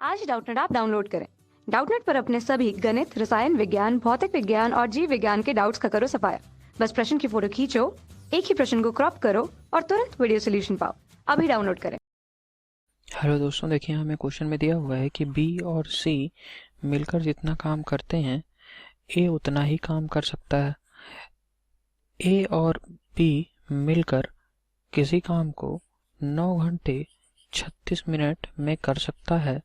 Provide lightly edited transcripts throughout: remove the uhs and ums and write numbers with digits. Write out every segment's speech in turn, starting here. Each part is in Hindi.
आज डाउटनेट ऐप डाउनलोड करें। डाउटनेट पर अपने सभी गणित, रसायन विज्ञान, भौतिक विज्ञान और जीव विज्ञान के डाउट्स का करो सफाया। बस प्रश्न की फोटो खींचो, एक ही प्रश्न को क्रॉप करो और तुरंत वीडियो सोल्यूशन पाओ। अभी डाउनलोड करें। हेलो दोस्तों, देखिए हमें क्वेश्चन में दिया हुआ है कि बी और सी मिलकर जितना काम करते हैं ए उतना ही काम कर सकता है। ए और बी मिलकर किसी काम को 9 घंटे 36 मिनट में कर सकता है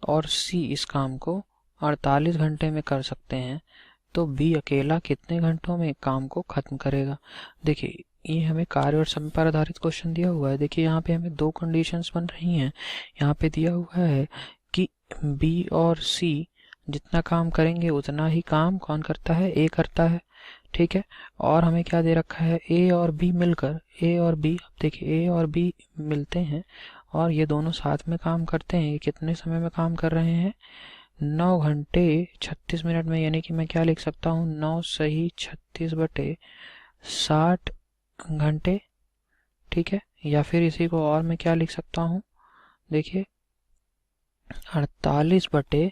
और सी इस काम को 48 घंटे में कर सकते हैं, तो बी अकेला कितने घंटों में काम को खत्म करेगा। देखिए ये हमें कार्य और समय पर आधारित क्वेश्चन दिया हुआ है। देखिए यहाँ पे हमें दो कंडीशंस बन रही हैं। यहाँ पे दिया हुआ है कि बी और सी जितना काम करेंगे उतना ही काम कौन करता है, ए करता है। ठीक है, और हमें क्या दे रखा है, ए और बी मिलकर, ए और बी, अब देखिए ए और बी मिलते हैं और ये दोनों साथ में काम करते हैं। ये कितने समय में काम कर रहे हैं, 9 घंटे 36 मिनट में। यानी कि मैं क्या लिख सकता हूँ, 9 सही 36 बटे 60 घंटे। ठीक है, या फिर इसी को और मैं क्या लिख सकता हूँ, देखिए 48 बटे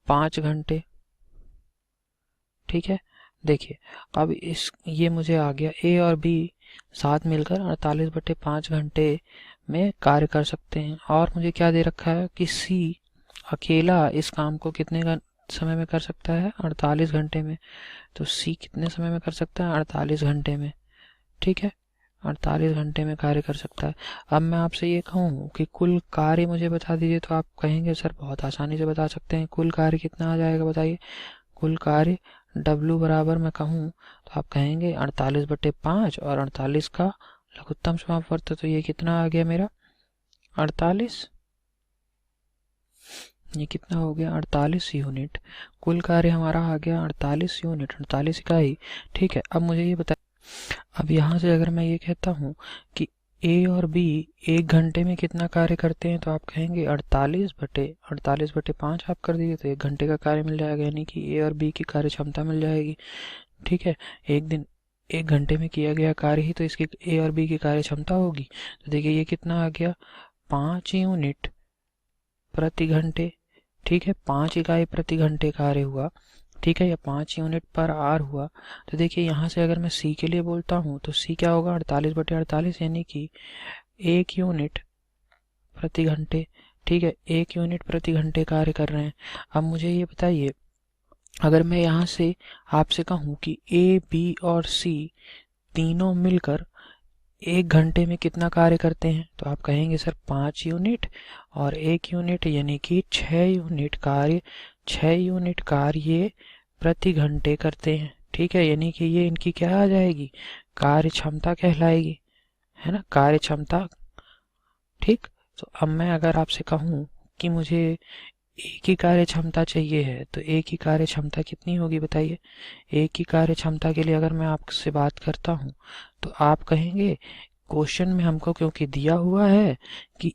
5 घंटे। ठीक है, देखिए अब ये मुझे आ गया, ए और बी साथ मिलकर 48 बटे 5 घंटे में कार्य कर सकते हैं। और मुझे क्या दे रखा है कि सी अकेला इस काम को कितने समय में कर सकता है, 48 घंटे में। तो सी कितने समय में कर सकता है, 48 घंटे में। ठीक है, 48 घंटे में कार्य कर सकता है। अब मैं आपसे ये कहूँ कि कुल कार्य मुझे बता दीजिए, तो आप कहेंगे सर बहुत आसानी से बता सकते हैं। कुल कार्य कितना आ जाएगा बताइए। कुल कार्य W बराबर मैं कहूँ तो आप कहेंगे 48 बटे 5 और 48 का लघुत्तम समापवर्त, तो ये कितना आ गया मेरा 48। ये कितना हो गया, 48 यूनिट। कुल कार्य हमारा आ गया 48 यूनिट, 48 इकाई। ठीक है, अब मुझे ये बताइए, अब यहाँ से अगर मैं ये कहता हूँ कि ए और बी 1 घंटे में कितना कार्य करते हैं, तो आप कहेंगे 48 बटे 5 आप कर दीजिए, तो 1 घंटे का कार्य मिल जाएगा। यानी कि ए और बी की कार्य क्षमता मिल जाएगी। ठीक है, एक दिन 1 घंटे में किया गया कार्य ही तो इसकी ए और बी की कार्य क्षमता होगी। तो देखिए ये कितना आ गया, 5 यूनिट प्रति घंटे। ठीक है, 5 इकाई प्रति घंटे कार्य हुआ। ठीक है, या 5 यूनिट पर आवर हुआ। तो देखिए यहाँ से अगर मैं सी के लिए बोलता हूँ तो सी क्या होगा, 48 बटे 48, यानी कि 1 यूनिट प्रति घंटे। ठीक है, 1 यूनिट प्रति घंटे कार्य कर रहे हैं। अब मुझे ये बताइए, अगर मैं यहाँ से आपसे कहूँ कि ए बी और सी तीनों मिलकर 1 घंटे में कितना कार्य करते हैं, तो आप कहेंगे सर 5 यूनिट और 1 यूनिट, यानी कि 6 यूनिट कार्य, 6 यूनिट कार्य प्रति घंटे करते हैं। ठीक है, यानी कि ये इनकी क्या आ जाएगी, कार्य क्षमता कहलाएगी, है ना, कार्य क्षमता। ठीक, तो अब मैं अगर आपसे कहूँ कि मुझे एक ही कार्य क्षमता चाहिए है, तो एक ही कार्य क्षमता कितनी होगी बताइए। एक ही कार्य क्षमता के लिए अगर मैं आपसे बात करता हूँ तो आप कहेंगे, क्वेश्चन में हमको क्योंकि दिया हुआ है कि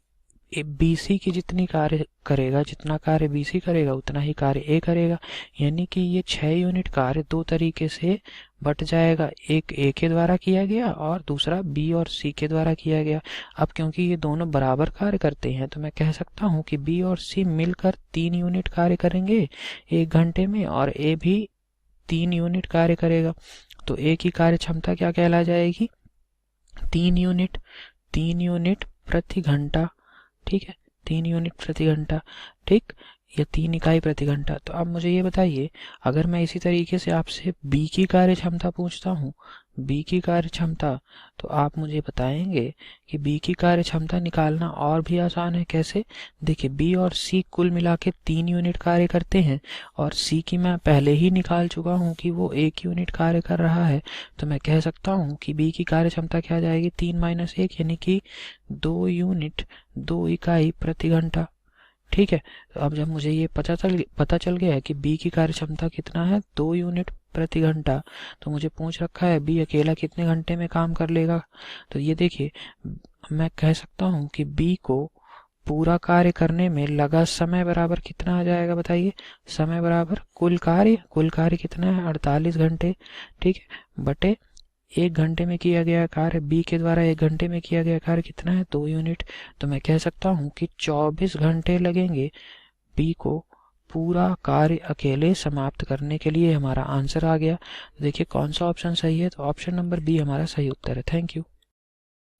बीसी की जितनी कार्य करेगा, जितना कार्य बीसी करेगा उतना ही कार्य ए करेगा। यानी कि ये 6 यूनिट कार्य दो तरीके से बट जाएगा, एक ए के द्वारा किया गया और दूसरा बी और सी के द्वारा किया गया। अब क्योंकि ये दोनों बराबर कार्य करते हैं तो मैं कह सकता हूँ कि बी और सी मिलकर 3 यूनिट कार्य करेंगे 1 घंटे में और ए भी 3 यूनिट कार्य करेगा। तो ए की कार्य क्षमता क्या कहला जाएगी, 3 यूनिट, 3 यूनिट प्रति घंटा। ठीक है, 3 यूनिट प्रति घंटा। ठीक, या 3 इकाई प्रति घंटा। तो अब मुझे ये बताइए, अगर मैं इसी तरीके से आपसे बी की कार्य क्षमता पूछता हूँ, बी की कार्य क्षमता, तो आप मुझे बताएंगे कि बी की कार्य क्षमता निकालना और भी आसान है। कैसे, देखिए बी और सी कुल मिला के 3 यूनिट कार्य करते हैं और सी की मैं पहले ही निकाल चुका हूँ कि वो 1 यूनिट कार्य कर रहा है। तो मैं कह सकता हूँ कि बी की कार्य क्षमता क्या आ जाएगी, 3 माइनस 1, यानी कि 2 यूनिट 2 इकाई प्रति घंटा। ठीक है, तो अब जब मुझे ये पता चल गया है कि बी की कार्य क्षमता कितना है, 2 यूनिट प्रति घंटा, तो मुझे पूछ रखा है बी अकेला कितने घंटे में काम कर लेगा। तो ये देखिए, मैं कह सकता हूँ कि बी को पूरा कार्य करने में लगा समय बराबर कितना आ जाएगा बताइए। समय बराबर कुल कार्य, कुल कार्य कितना है, 48 घंटे। ठीक है, बटे 1 घंटे में किया गया कार्य बी के द्वारा 1 घंटे में किया गया कार्य कितना है, 2 यूनिट। तो मैं कह सकता हूँ कि 24 घंटे लगेंगे बी को पूरा कार्य अकेले समाप्त करने के लिए। हमारा आंसर आ गया। देखिए कौन सा ऑप्शन सही है, तो ऑप्शन नंबर बी हमारा सही उत्तर है। Thank you.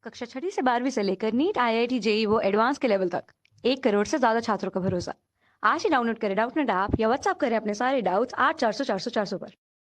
कक्षा 6 से 12वीं से लेकर नीट, IIT, JEE वो एडवांस के लेवल तक 1 करोड़ से ज्यादा छात्रों का भरोसा। आज ही डाउनलोड करें डाउटनेट ऐप या व्हाट्सएप करें अपने सारे डाउट्स 8400 400 400 पर।